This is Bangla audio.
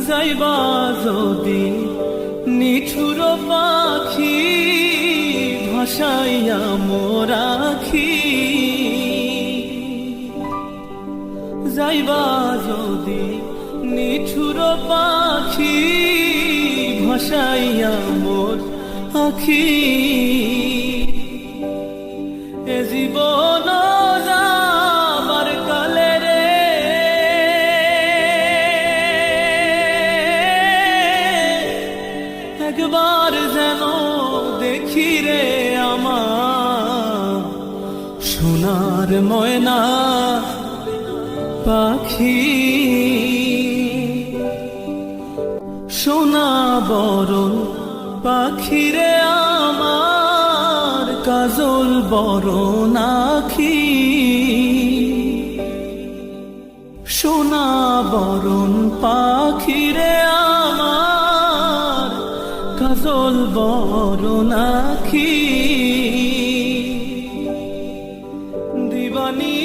যাইবা যদি নিঠুর পাখি ভাসাইয়া মোর আখি, যাইবা যদি নিঠুর পাখি ভাসাইয়া মোর আখি, এ জীবন যাবার কালে রে একবার যেন দেখি রে আমার সোনার ময়না পাখি, সোনা বরণ পাখি রে আমার কাজল বরণ আখি, সোনা বরণ পাখি রে আমার কাজল বরণ আখি, দিবানী